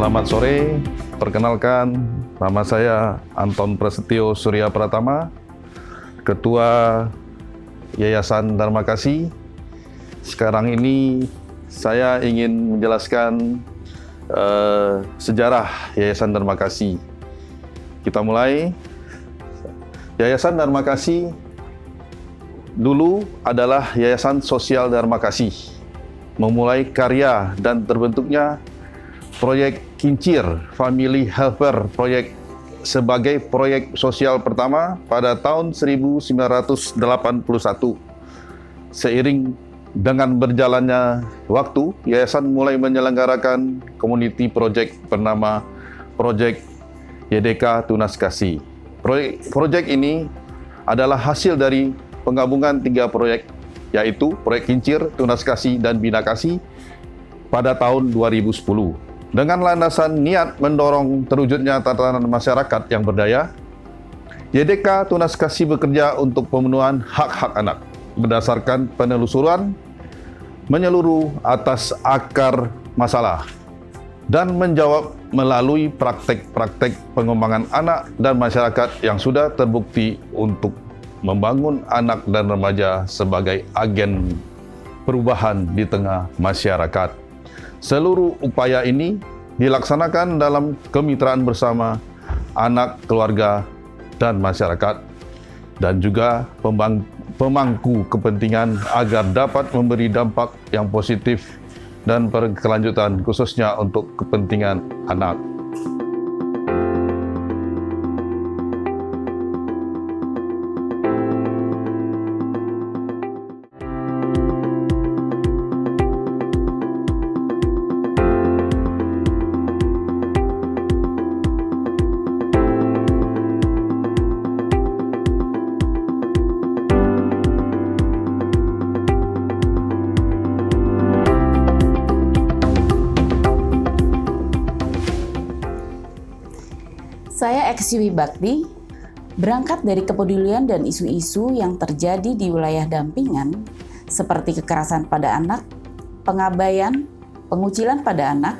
Selamat sore, perkenalkan nama saya Anton Prasetyo Surya Pratama, Ketua Yayasan Dharma Kasih. Sekarang ini saya ingin menjelaskan sejarah Yayasan Dharma Kasih. Kita mulai. Yayasan Dharma Kasih dulu adalah Yayasan Sosial Dharma Kasih, memulai karya dan terbentuknya proyek Kincir Family Helper Project sebagai proyek sosial pertama pada tahun 1981. Seiring dengan berjalannya waktu, yayasan mulai menyelenggarakan community project bernama Project YDK Tunas Kasih. Proyek ini adalah hasil dari penggabungan 3 proyek, yaitu Proyek Kincir, Tunas Kasih, dan Bina Kasih pada tahun 2010. Dengan landasan niat mendorong terwujudnya tatanan masyarakat yang berdaya, YDK Tunas Kasih bekerja untuk pemenuhan hak-hak anak berdasarkan penelusuran menyeluruh atas akar masalah dan menjawab melalui praktek-praktek pengembangan anak dan masyarakat yang sudah terbukti untuk membangun anak dan remaja sebagai agen perubahan di tengah masyarakat. Seluruh upaya ini dilaksanakan dalam kemitraan bersama anak, keluarga, dan masyarakat, dan juga pemangku kepentingan agar dapat memberi dampak yang positif dan berkelanjutan khususnya untuk kepentingan anak. Saya Eksywi Bakti, berangkat dari kepedulian dan isu-isu yang terjadi di wilayah dampingan seperti kekerasan pada anak, pengabaian, pengucilan pada anak,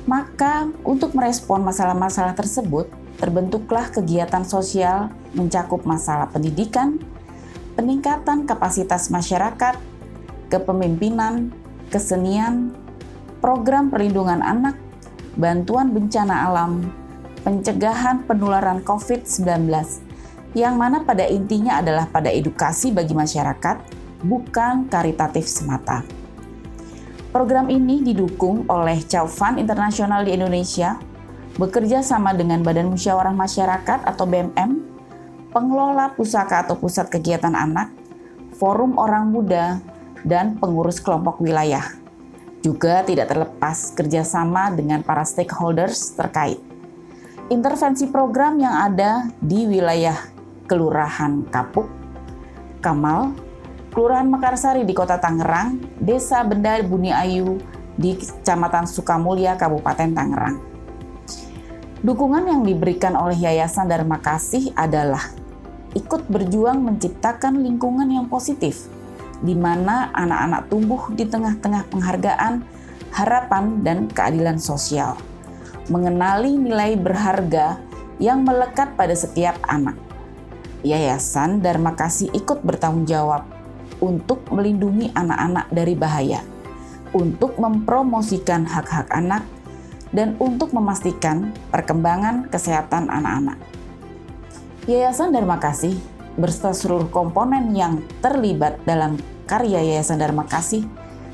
maka untuk merespon masalah-masalah tersebut, terbentuklah kegiatan sosial mencakup masalah pendidikan, peningkatan kapasitas masyarakat, kepemimpinan, kesenian, program perlindungan anak, bantuan bencana alam, pencegahan penularan COVID-19, yang mana pada intinya adalah pada edukasi bagi masyarakat, bukan karitatif semata. Program ini didukung oleh Chow Fund Internasional di Indonesia, bekerja sama dengan Badan Musyawarah Masyarakat atau BMM, pengelola pusaka atau pusat kegiatan anak, forum orang muda, dan pengurus kelompok wilayah. Juga tidak terlepas kerjasama dengan para stakeholders terkait. Intervensi program yang ada di wilayah Kelurahan Kapuk, Kamal, Kelurahan Mekarsari di Kota Tangerang, Desa Benda Buni Ayu di Kecamatan Sukamulya, Kabupaten Tangerang. Dukungan yang diberikan oleh Yayasan Dharma Kasih adalah ikut berjuang menciptakan lingkungan yang positif, di mana anak-anak tumbuh di tengah-tengah penghargaan, harapan, dan keadilan sosial. Mengenali nilai berharga yang melekat pada setiap anak. Yayasan Dharma Kasih ikut bertanggung jawab untuk melindungi anak-anak dari bahaya, untuk mempromosikan hak-hak anak, dan untuk memastikan perkembangan kesehatan anak-anak. Yayasan Dharma Kasih berserta seluruh komponen yang terlibat dalam karya Yayasan Dharma Kasih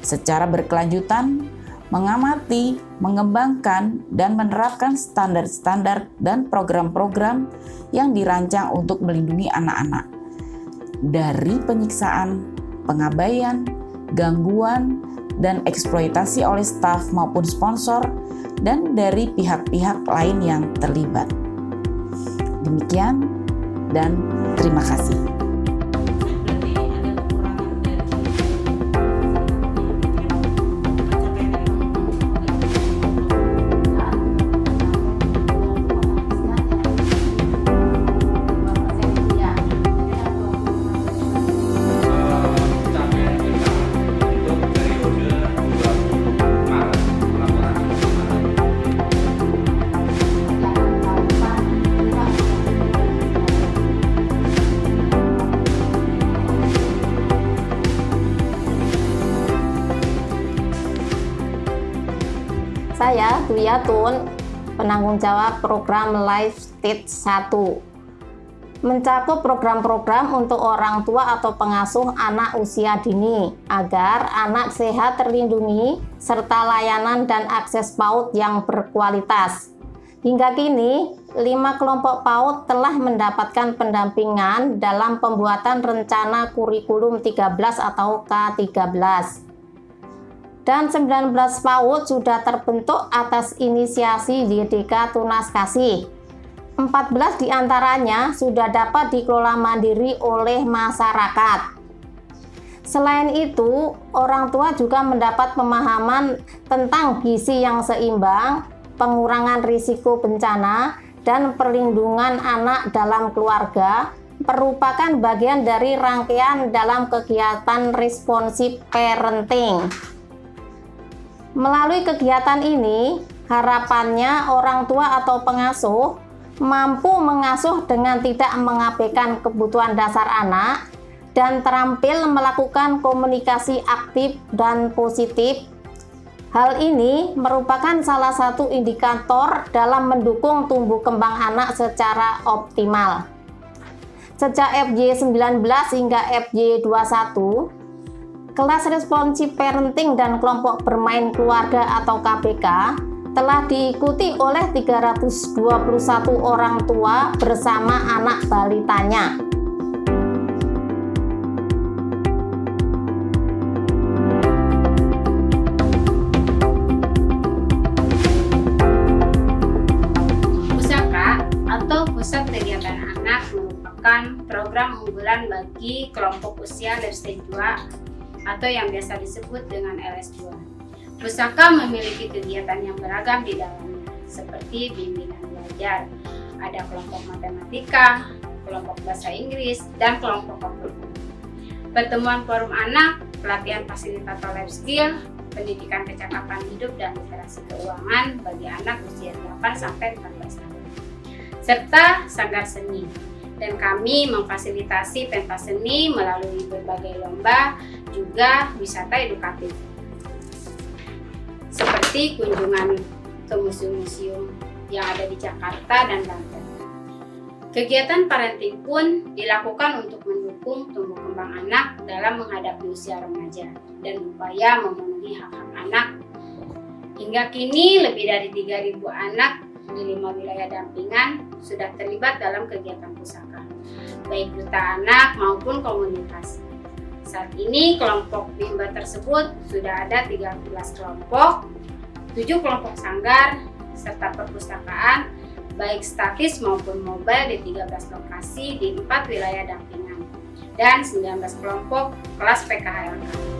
secara berkelanjutan mengamati, mengembangkan, dan menerapkan standar-standar dan program-program yang dirancang untuk melindungi anak-anak dari penyiksaan, pengabaian, gangguan, dan eksploitasi oleh staf maupun sponsor, dan dari pihak-pihak lain yang terlibat. Demikian, dan terima kasih. Saya Dwi Yatun, penanggung jawab program Life Stage 1. Mencakup program-program untuk orang tua atau pengasuh anak usia dini agar anak sehat terlindungi serta layanan dan akses PAUD yang berkualitas. Hingga kini, 5 kelompok PAUD telah mendapatkan pendampingan dalam pembuatan rencana kurikulum 13 atau K13. Dan 19 PAUD sudah terbentuk atas inisiasi YDK Tunas Kasih. 14 diantaranya sudah dapat dikelola mandiri oleh masyarakat. Selain itu, orang tua juga mendapat pemahaman tentang gizi yang seimbang, pengurangan risiko bencana, dan perlindungan anak dalam keluarga merupakan bagian dari rangkaian dalam kegiatan responsif parenting. Melalui kegiatan ini, harapannya orang tua atau pengasuh mampu mengasuh dengan tidak mengabaikan kebutuhan dasar anak dan terampil melakukan komunikasi aktif dan positif. Hal ini merupakan salah satu indikator dalam mendukung tumbuh kembang anak secara optimal. Sejak FY19 hingga FY21, kelas responsif parenting dan kelompok bermain keluarga atau KBK telah diikuti oleh 321 orang tua bersama anak balitanya. Pusaka atau Pusat Kegiatan Anak merupakan program unggulan bagi kelompok usia Life Stage 2 atau yang biasa disebut dengan LS2. Pusaka memiliki kegiatan yang beragam di dalamnya, seperti bimbingan belajar, ada kelompok matematika, kelompok bahasa Inggris, dan kelompok komputer. Pertemuan forum anak, pelatihan fasilitator life skill, pendidikan kecakapan hidup dan literasi keuangan bagi anak usia 8-14 tahun, serta sanggar seni. Dan kami memfasilitasi pentas seni melalui berbagai lomba, juga wisata edukatif, seperti kunjungan ke museum-museum yang ada di Jakarta dan Banten. Kegiatan parenting pun dilakukan untuk mendukung tumbuh kembang anak dalam menghadapi usia remaja dan upaya memenuhi hak-hak anak. Hingga kini lebih dari 3.000 anak di 5 wilayah dampingan sudah terlibat dalam kegiatan pusaka, baik duta anak maupun komunitas. Saat ini kelompok bimba tersebut sudah ada 13 kelompok, 7 kelompok sanggar, serta perpustakaan baik statis maupun mobile di 13 lokasi di 4 wilayah dampingan, dan 19 kelompok kelas PKHLK.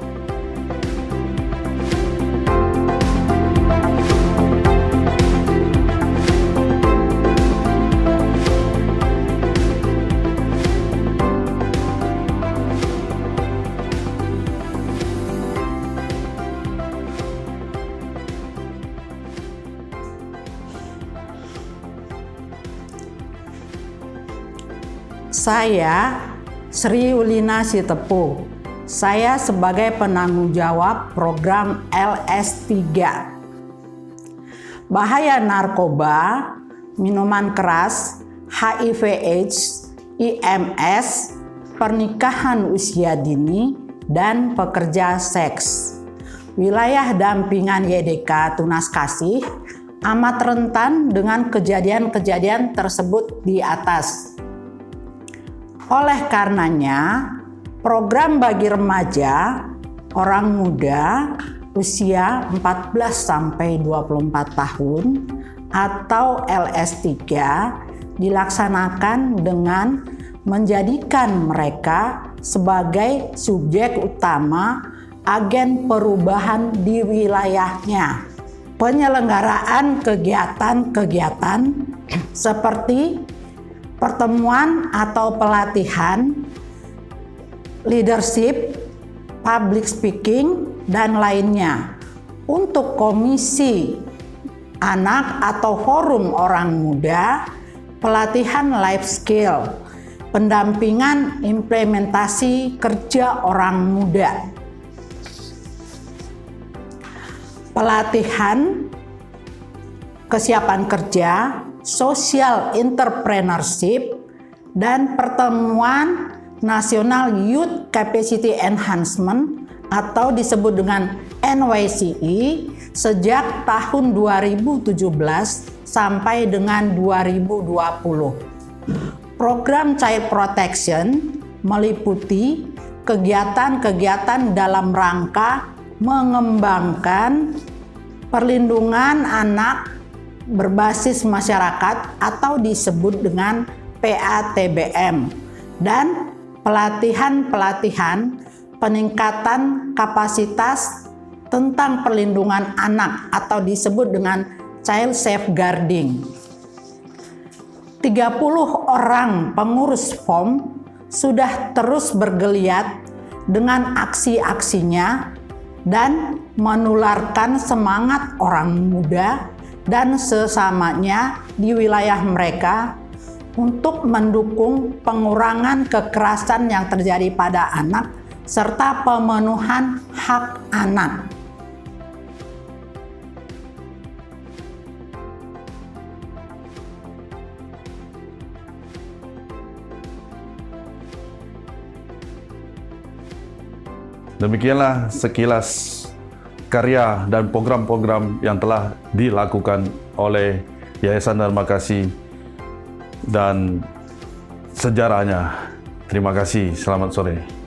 Saya Sri Ulina Sitepu. Saya sebagai penanggung jawab program LS3. Bahaya narkoba, minuman keras, HIV/AIDS, IMS, pernikahan usia dini, dan pekerja seks. Wilayah dampingan YDK Tunas Kasih amat rentan dengan kejadian-kejadian tersebut di atas. Oleh karenanya, program bagi remaja, orang muda, usia 14-24 tahun atau LS3 dilaksanakan dengan menjadikan mereka sebagai subjek utama agen perubahan di wilayahnya. Penyelenggaraan kegiatan-kegiatan seperti pertemuan atau pelatihan, leadership, public speaking, dan lainnya. Untuk komisi anak atau forum orang muda, pelatihan life skill, pendampingan implementasi kerja orang muda. Pelatihan kesiapan kerja, social entrepreneurship, dan pertemuan National Youth Capacity Enhancement atau disebut dengan NYCE sejak tahun 2017 sampai dengan 2020. Program Child Protection meliputi kegiatan-kegiatan dalam rangka mengembangkan perlindungan anak berbasis masyarakat atau disebut dengan PATBM, dan pelatihan-pelatihan peningkatan kapasitas tentang perlindungan anak atau disebut dengan child safeguarding. 30 orang pengurus FOM sudah terus bergeliat dengan aksi-aksinya dan menularkan semangat orang muda dan sesamanya di wilayah mereka untuk mendukung pengurangan kekerasan yang terjadi pada anak serta pemenuhan hak anak. Demikianlah sekilas karya dan program-program yang telah dilakukan oleh Yayasan Dharma Kasih dan sejarahnya. Terima kasih, selamat sore.